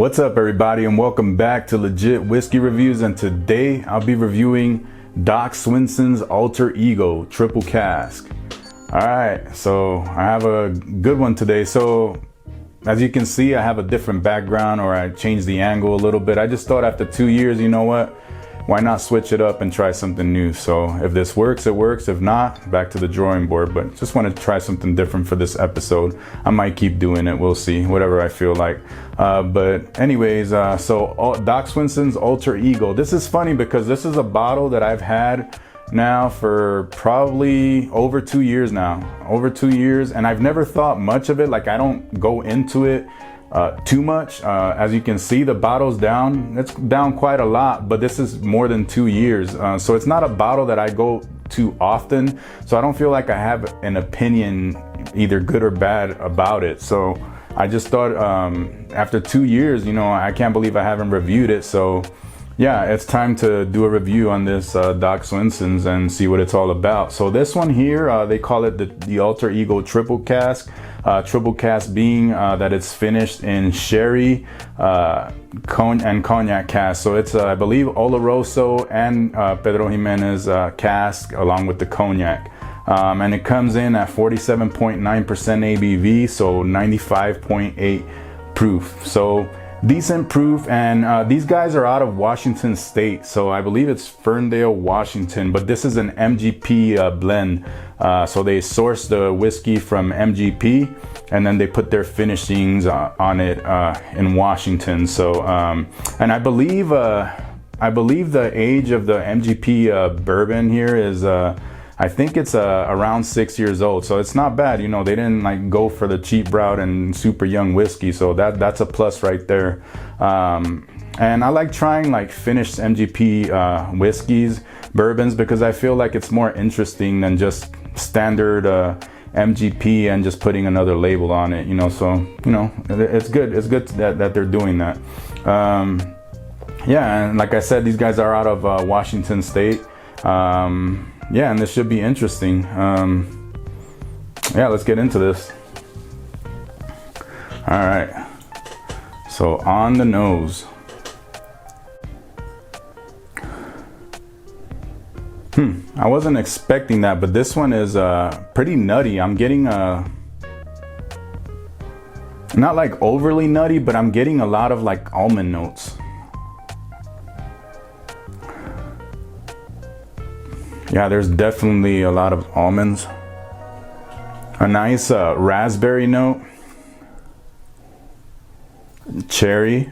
What's up, everybody, and welcome back to Legit Whiskey Reviews. And today I'll be reviewing Doc Swinson's Alter Ego Triple Cask. All right, so I have a good one today. So as you can see, I have a different background, or I changed the angle a little bit. I just thought after 2 years, you know what? Why not switch it up and try something new? So if this works, it works. If not, back to the drawing board. But just want to try something different for this episode. I might keep doing it. We'll see, whatever I feel like. But anyways, so Doc Swinson's Alter Ego. This is funny because this is a bottle that I've had now for probably over 2 years now. Over 2 years. And I've never thought much of it. Like, I don't go into it too much. As you can see, the bottle's down. It's down quite a lot, but this is more than 2 years. So it's not a bottle that I go to often. So I don't feel like I have an opinion, either good or bad, about it. So I just thought after 2 years, you know, I can't believe I haven't reviewed it. So yeah, it's time to do a review on this Doc Swinson's and see what it's all about. So this one here, they call it the Alter Ego Triple Cask. Triple Cask being that it's finished in sherry and cognac cask. So it's, I believe, Oloroso and Pedro Jimenez cask along with the cognac. And it comes in at 47.9% ABV, so 95.8 proof. So decent proof, and these guys are out of Washington State, so I believe it's Ferndale, Washington, but this is an MGP blend. So they source the whiskey from MGP, and then they put their finishings on it in Washington. So and I believe the age of the MGP bourbon here is I think it's around 6 years old, so it's not bad. You know, they didn't like go for the cheap route and super young whiskey, so that's a plus right there. And I like trying like finished MGP whiskeys, bourbons, because I feel like it's more interesting than just standard MGP and just putting another label on it. You know, so you know, it's good. It's good that they're doing that. Yeah, and like I said, these guys are out of Washington State. Yeah, and this should be interesting. Yeah, let's get into this. All right. So on the nose. I wasn't expecting that, but this one is pretty nutty. I'm getting not like overly nutty, but I'm getting a lot of like almond notes. Yeah, there's definitely a lot of almonds. A nice raspberry note. Cherry.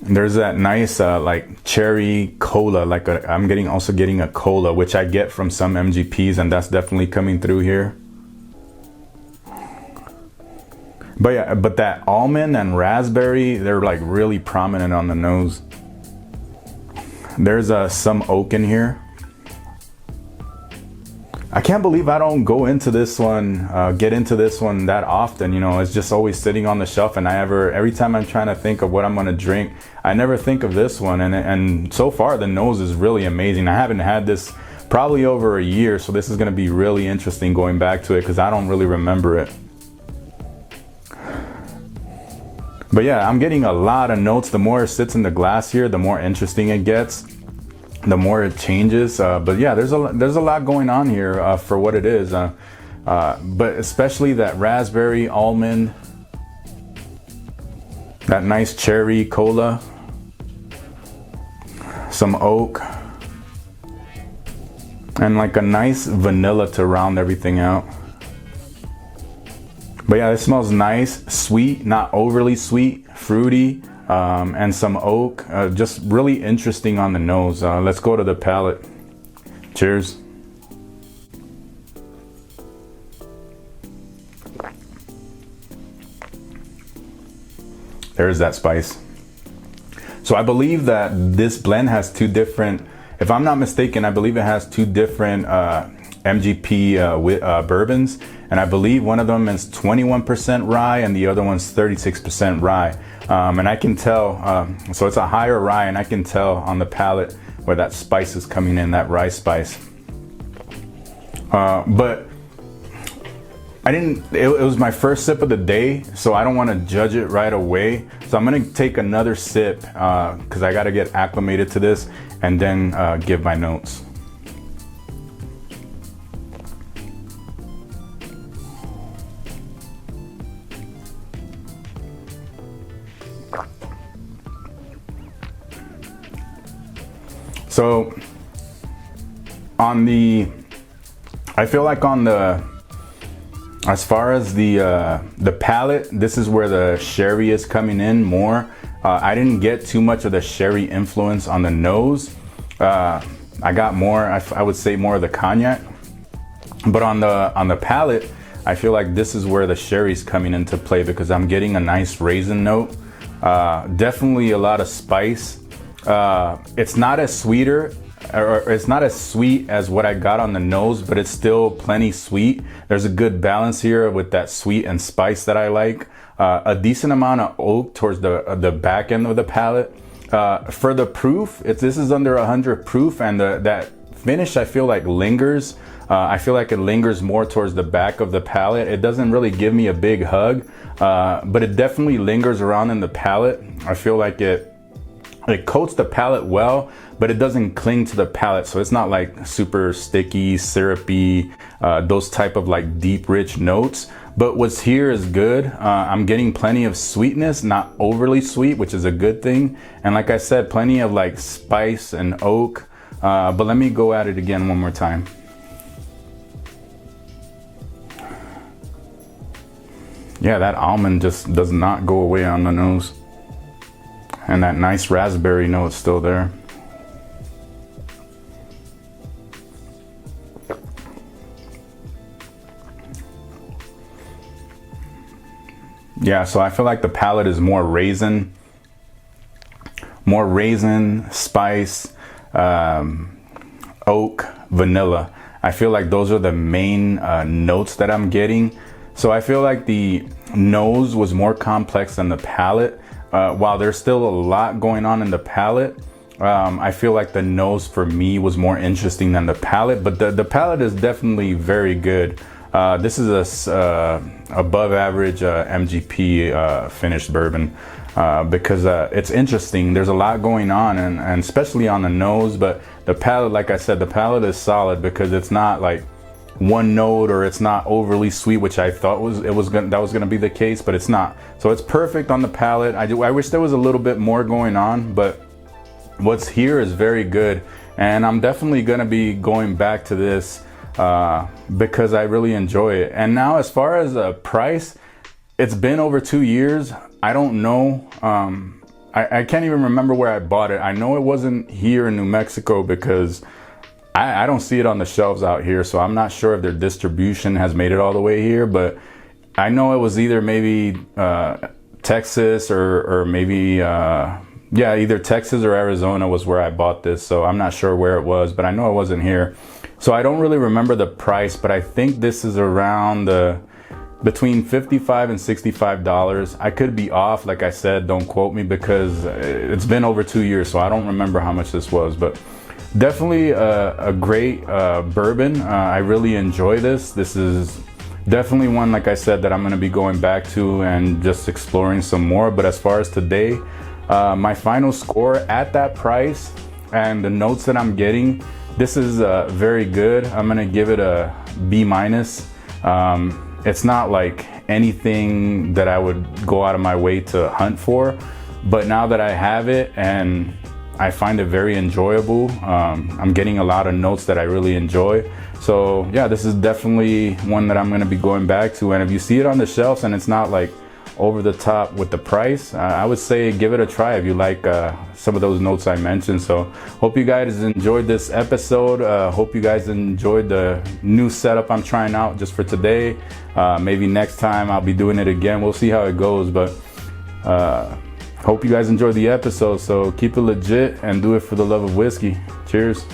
There's that nice like cherry cola, like I'm also getting a cola, which I get from some MGPs, and that's definitely coming through here. But yeah, but that almond and raspberry, they're like really prominent on the nose. There's some oak in here. I can't believe I don't go into this one, get into this one that often. You know, it's just always sitting on the shelf, and every time I'm trying to think of what I'm gonna drink, I never think of this one. And so far the nose is really amazing. I haven't had this probably over a year, so this is gonna be really interesting going back to it because I don't really remember it. But yeah, I'm getting a lot of notes. The more it sits in the glass here, the more interesting it gets, the more it changes. But yeah, there's a lot going on here for what it is. But especially that raspberry, almond, that nice cherry cola, some oak, and like a nice vanilla to round everything out. But yeah, it smells nice, sweet, not overly sweet, fruity, and some oak. Just really interesting on the nose. Let's go to the palate. Cheers. There's that spice. So I believe that this blend has two different, if I'm not mistaken, I believe it has two different MGP bourbons, and I believe one of them is 21% rye and the other one's 36% rye. And I can tell, so it's a higher rye, and I can tell on the palate where that spice is coming in, that rye spice. But I didn't, it was my first sip of the day, so I don't want to judge it right away. So I'm gonna take another sip because I gotta get acclimated to this and then give my notes. So I feel like on as far as the palate, this is where the sherry is coming in more. I didn't get too much of the sherry influence on the nose. I got more, I would say more of the cognac. But on the palate, I feel like this is where the sherry's coming into play because I'm getting a nice raisin note. Definitely a lot of spice. It's not as it's not as sweet as what I got on the nose, but it's still plenty sweet. There's a good balance here with that sweet and spice that I like. A decent amount of oak towards the back end of the palate. For the proof, this is under 100 proof, and that finish I feel like lingers. I feel like it lingers more towards the back of the palate. It doesn't really give me a big hug, but it definitely lingers around in the palate. I feel like it coats the palate well, but it doesn't cling to the palate. So it's not like super sticky, syrupy, those type of like deep, rich notes. But what's here is good. I'm getting plenty of sweetness, not overly sweet, which is a good thing. And like I said, plenty of like spice and oak. But let me go at it again one more time. Yeah, that almond just does not go away on the nose. And that nice raspberry note is still there. Yeah, so I feel like the palate is more raisin, spice, oak, vanilla. I feel like those are the main notes that I'm getting. So I feel like the nose was more complex than the palate. While there's still a lot going on in the palate, I feel like the nose for me was more interesting than the palate, but the palate is definitely very good. This is a above average MGP finished bourbon because it's interesting. There's a lot going on, and especially on the nose, but the palate, like I said, the palate is solid because it's not like one note or it's not overly sweet, which I thought that was gonna be the case, but it's not. So it's perfect on the palate. I wish there was a little bit more going on, but what's here is very good, and I'm definitely gonna be going back to this because I really enjoy it. And now as far as the price, it's been over 2 years. I don't know. I can't even remember where I bought it. I know it wasn't here in New Mexico because I don't see it on the shelves out here, so I'm not sure if their distribution has made it all the way here, but I know it was either maybe Texas or maybe, yeah, either Texas or Arizona was where I bought this, so I'm not sure where it was, but I know it wasn't here. So I don't really remember the price, but I think this is around between $55 and $65. I could be off, like I said, don't quote me because it's been over 2 years, so I don't remember how much this was, but definitely a great bourbon. I really enjoy this. This is definitely one, like I said, that I'm gonna be going back to and just exploring some more. But as far as today, my final score at that price and the notes that I'm getting, this is very good. I'm gonna give it a B-. It's not like anything that I would go out of my way to hunt for, but now that I have it and I find it very enjoyable. I'm getting a lot of notes that I really enjoy. So yeah, this is definitely one that I'm gonna be going back to. And if you see it on the shelves and it's not like over the top with the price, I would say give it a try if you like some of those notes I mentioned. So hope you guys enjoyed this episode. Hope you guys enjoyed the new setup I'm trying out just for today. Maybe next time I'll be doing it again. We'll see how it goes, but hope you guys enjoyed the episode. So keep it legit and do it for the love of whiskey. Cheers.